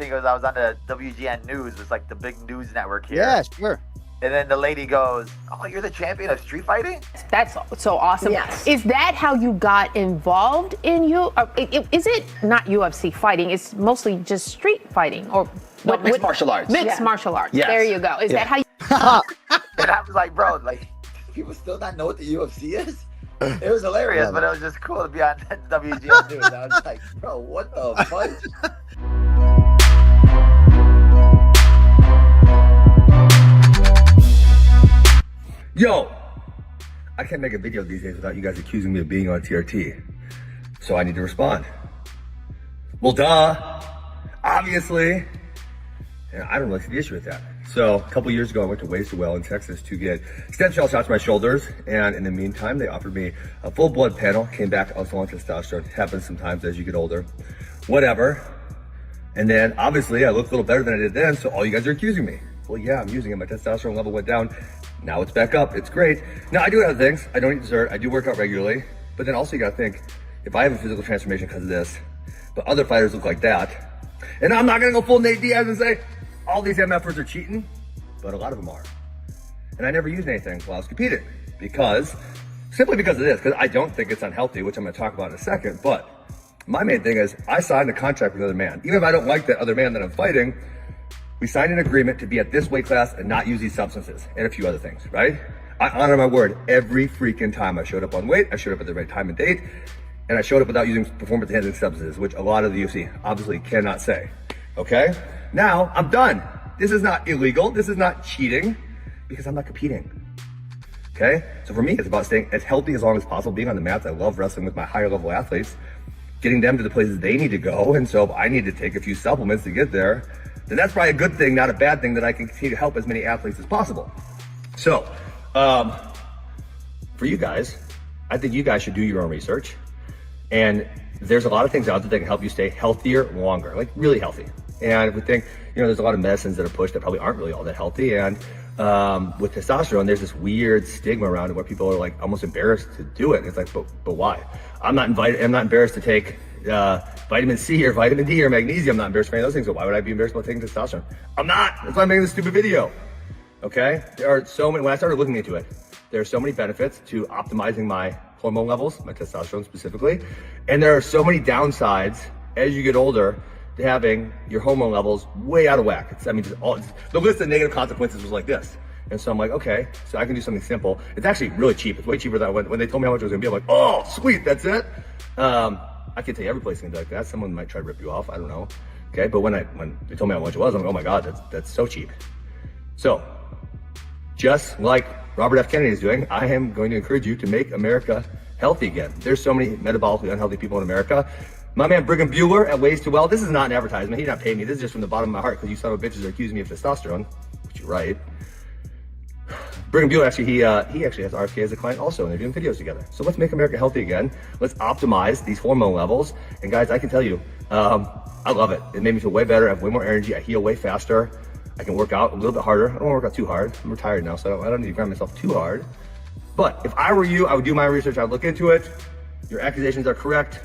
think I was on the WGN News. It's like the big news network here. Yeah, sure. And then the lady goes, "Oh, you're the champion of street fighting?" That's so awesome. Yes. Is that how you got involved in is it not UFC fighting? It's mostly just street fighting or Mixed martial arts. Mixed martial arts. Yes. There you go. Is that how you And I was like, bro, like, people still not know what the UFC is? It was hilarious, but it was just cool to be on WGN News. I was like, bro, what the fuck? Yo, I can't make a video these days without you guys accusing me of being on TRT. So I need to respond. Well, duh. Obviously. And I don't really see the issue with that. So a couple years ago, I went to Waste Well in Texas to get stem cell shots to my shoulders. And in the meantime, they offered me a full blood panel. Came back, I was low on testosterone. Happens sometimes as you get older. Whatever. And then obviously I look a little better than I did then. So all you guys are accusing me. Well, yeah, I'm using it. My testosterone level went down. Now it's back up. It's great. Now I do other things. I don't eat dessert. I do work out regularly. But then also you gotta think, if I have a physical transformation because of this, but other fighters look like that, and I'm not gonna go full Nate Diaz and say, all these MFers are cheating, but a lot of them are. And I never used anything while I was competing simply because of this, because I don't think it's unhealthy, which I'm gonna talk about in a second. But my main thing is I signed a contract with another man. Even if I don't like that other man that I'm fighting, we signed an agreement to be at this weight class and not use these substances and a few other things, right? I honor my word every freaking time I showed up on weight, I showed up at the right time and date, and I showed up without using performance-enhancing substances, which a lot of the UFC obviously cannot say, okay? Now, I'm done. This is not illegal, this is not cheating, because I'm not competing, okay? So for me, it's about staying as healthy as long as possible, being on the mats. I love wrestling with my higher level athletes, getting them to the places they need to go, and so if I need to take a few supplements to get there, then that's probably a good thing, not a bad thing, that I can continue to help as many athletes as possible. So, for you guys, I think you guys should do your own research. And there's a lot of things out there that can help you stay healthier longer, like really healthy. And if we think, there's a lot of medicines that are pushed that probably aren't really all that healthy. And with testosterone, there's this weird stigma around it where people are like almost embarrassed to do it. It's like, but why? I'm not embarrassed to take vitamin C or vitamin D or magnesium. I'm not embarrassed for any of those things. So why would I be embarrassed about taking testosterone? I'm not. That's why I'm making this stupid video. Okay? There are so many, when I started looking into it, there are so many benefits to optimizing my hormone levels, my testosterone specifically. And there are so many downsides as you get older to having your hormone levels way out of whack. The list of negative consequences was like this. And so I'm like, okay, so I can do something simple. It's actually really cheap. It's way cheaper than when they told me how much it was gonna be. I'm like, oh, sweet, that's it. I can't tell you every place can do like that. Someone might try to rip you off, I don't know. Okay, but when they told me how much it was, I'm like, oh my God, that's so cheap. So, just like Robert F. Kennedy is doing, I am going to encourage you to make America healthy again. There's so many metabolically unhealthy people in America. My man Brigham Bueller at Ways to Well, this is not an advertisement. He did not pay me. This is just from the bottom of my heart because you son of bitches are accusing me of testosterone, which you're right. Brigham Bueller actually, he actually has RFK as a client also, and they're doing videos together. So let's make America healthy again. Let's optimize these hormone levels. And guys, I can tell you, I love it. It made me feel way better. I have way more energy. I heal way faster. I can work out a little bit harder. I don't want to work out too hard. I'm retired now, so I don't need to grind myself too hard. But if I were you, I would do my research. I would look into it. Your accusations are correct.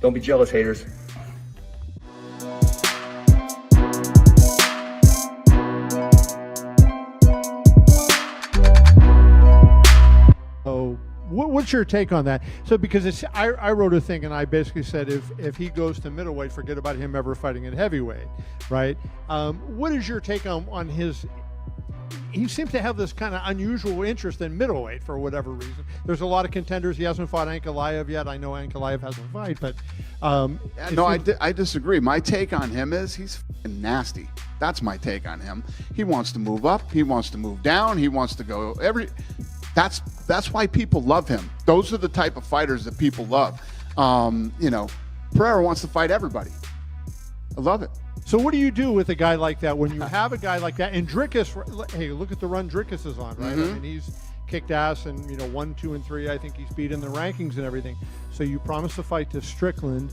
Don't be jealous, haters. What's your take on that? So because I wrote a thing and I basically said if he goes to middleweight, forget about him ever fighting at heavyweight, right? What is your take on his? He seems to have this kind of unusual interest in middleweight for whatever reason. There's a lot of contenders. He hasn't fought Ankalaev yet. I know Ankalaev hasn't fought, but I disagree. My take on him is he's nasty. That's my take on him. He wants to move up. He wants to move down. He wants to go That's why people love him. Those are the type of fighters that people love. Pereira wants to fight everybody. I love it. So what do you do with a guy like that when you have a guy like that? And Dricus, hey, look at the run Dricus is on, right? Mm-hmm. I mean, he's kicked ass, and 1, 2, and 3. I think he's beat in the rankings and everything. So you promised to fight to Strickland.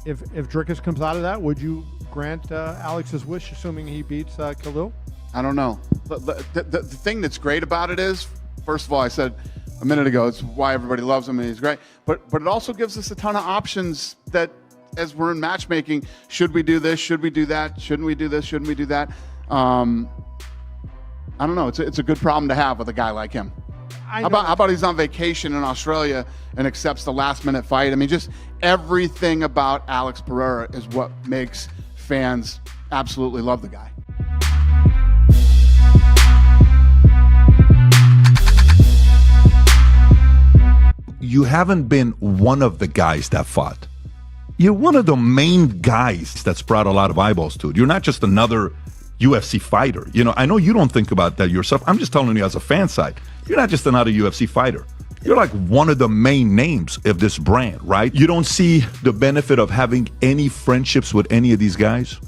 If Dricus comes out of that, would you grant Alex's wish, assuming he beats Khalil? I don't know. The thing that's great about it is, first of all, I said a minute ago, it's why everybody loves him and he's great. But it also gives us a ton of options that as we're in matchmaking, should we do this? Should we do that? Shouldn't we do this? Shouldn't we do that? I don't know. It's a good problem to have with a guy like him. How about he's on vacation in Australia and accepts the last-minute fight? I mean, just everything about Alex Pereira is what makes fans absolutely love the guy. You haven't been one of the guys that fought. You're one of the main guys that's brought a lot of eyeballs to it. You're not just another UFC fighter. You know, I know you don't think about that yourself. I'm just telling you as a fan side, you're not just another UFC fighter. You're like one of the main names of this brand, right? You don't see the benefit of having any friendships with any of these guys?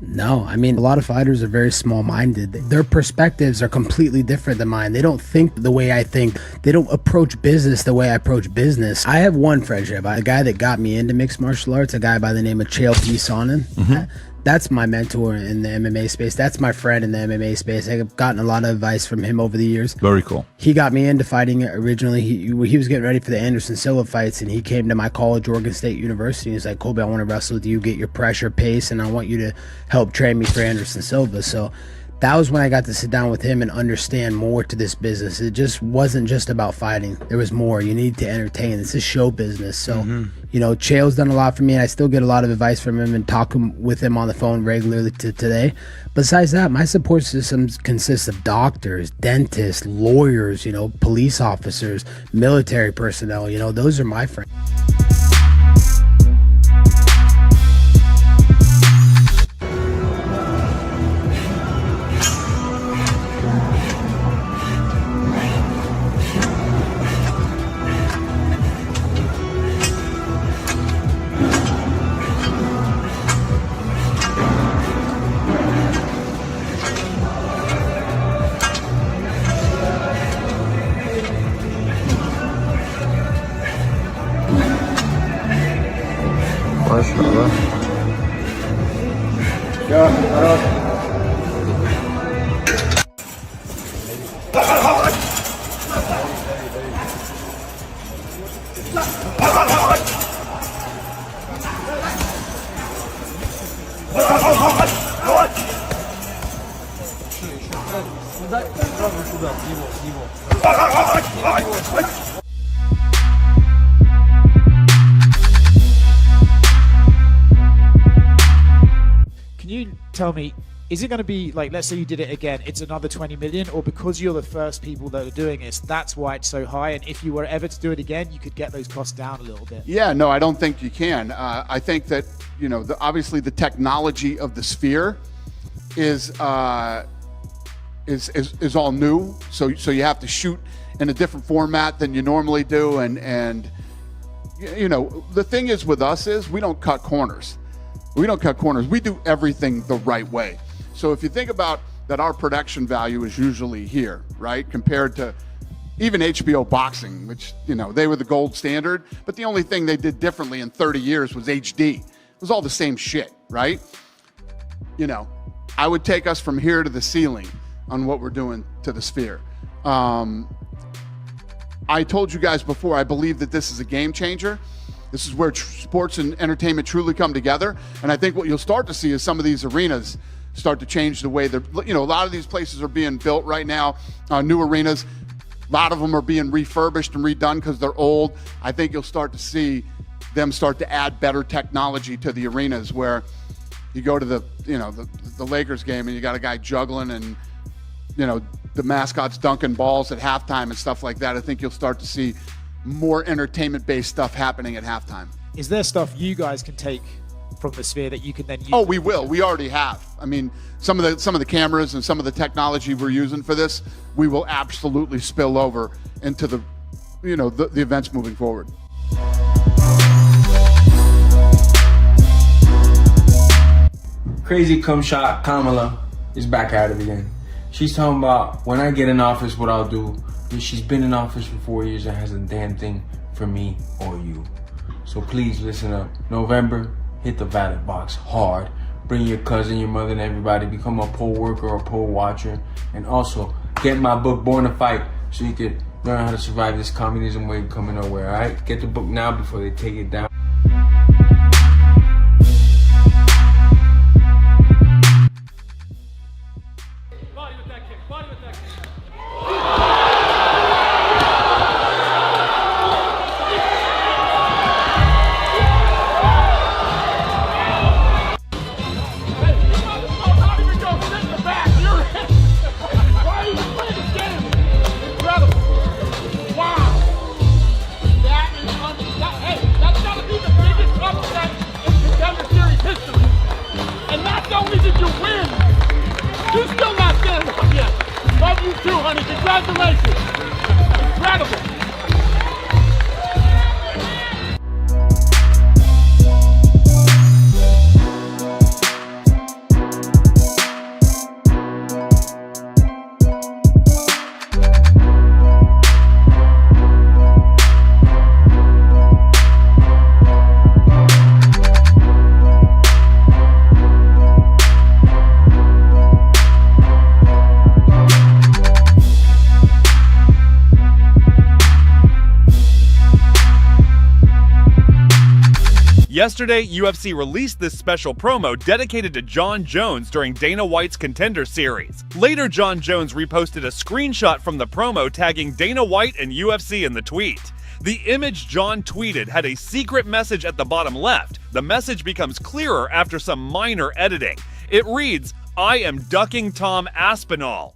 No, I mean, a lot of fighters are very small-minded. Their perspectives are completely different than mine. They don't think the way I think. They don't approach business the way I approach business. I have one friendship. A guy that got me into mixed martial arts, a guy by the name of Chael Sonnen. Mm-hmm. That's my mentor in the MMA space. That's my friend in the MMA space. I've gotten a lot of advice from him over the years. Very cool. He got me into fighting originally. He was getting ready for the Anderson Silva fights, and he came to my college, Oregon State University. He's like, Colby, I want to wrestle with you, get your pressure, pace, and I want you to help train me for Anderson Silva. So that was when I got to sit down with him and understand more to this business. It just wasn't just about fighting. There was more. You need to entertain. It's a show business. So, you know, Chael's done a lot for me, and I still get a lot of advice from him and talk with him on the phone regularly to today. Besides that, my support system consists of doctors, dentists, lawyers, you know, police officers, military personnel. You know, those are my friends. Can you tell me, is it going to be like, let's say you did it again, it's another 20 million, or because you're the first people that are doing this, that's why it's so high, and if you were ever to do it again, you could get those costs down a little bit? Yeah, no, I don't think you can. I think that, you know, obviously the technology of the Sphere is all new, so you have to shoot in a different format than you normally do, and you know, the thing is with us is we don't cut corners. We don't cut corners. We do everything the right way. So if you think about that, our production value is usually here, right? Compared to even HBO boxing, which, you know, they were the gold standard, but the only thing they did differently in 30 years was HD. It was all the same shit, right? You know, I would take us from here to the ceiling on what we're doing to the Sphere. I told you guys before, I believe that this is a game changer. This is where sports and entertainment truly come together. And I think what you'll start to see is some of these arenas start to change the way they're, you know, a lot of these places are being built right now, new arenas. A lot of them are being refurbished and redone because they're old. I think you'll start to see them start to add better technology to the arenas, where you go to the, you know, the Lakers game and you got a guy juggling and, you know, the mascot's dunking balls at halftime and stuff like that. I think you'll start to see more entertainment-based stuff happening at halftime. Is there stuff you guys can take from the Sphere that you can then use? Oh, we will. We already have. I mean, some of the cameras and some of the technology we're using for this, we will absolutely spill over into the, you know, the events moving forward. Crazy cum shot Kamala is back at it again. She's talking about, when I get in office, what I'll do. She's been in office for 4 years and hasn't a damn thing for me or you. So please listen up. November, hit the ballot box hard. Bring your cousin, your mother, and everybody. Become a poll worker or a poll watcher. And also, get my book, Born to Fight, so you can learn how to survive this communism wave coming nowhere, all right? Get the book now before they take it down. only did you win, you still not standing up yet. Love you too, honey. Congratulations. Incredible. Yesterday, UFC released this special promo dedicated to Jon Jones during Dana White's Contender Series. Later, Jon Jones reposted a screenshot from the promo tagging Dana White and UFC in the tweet. The image Jon tweeted had a secret message at the bottom left. The message becomes clearer after some minor editing. It reads, "I am ducking Tom Aspinall."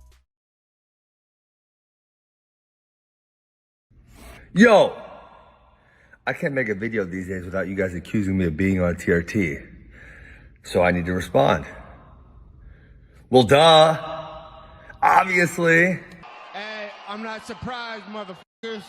Yo! I can't make a video these days without you guys accusing me of being on TRT. So I need to respond. Well, duh. Obviously. Hey, I'm not surprised, motherfuckers.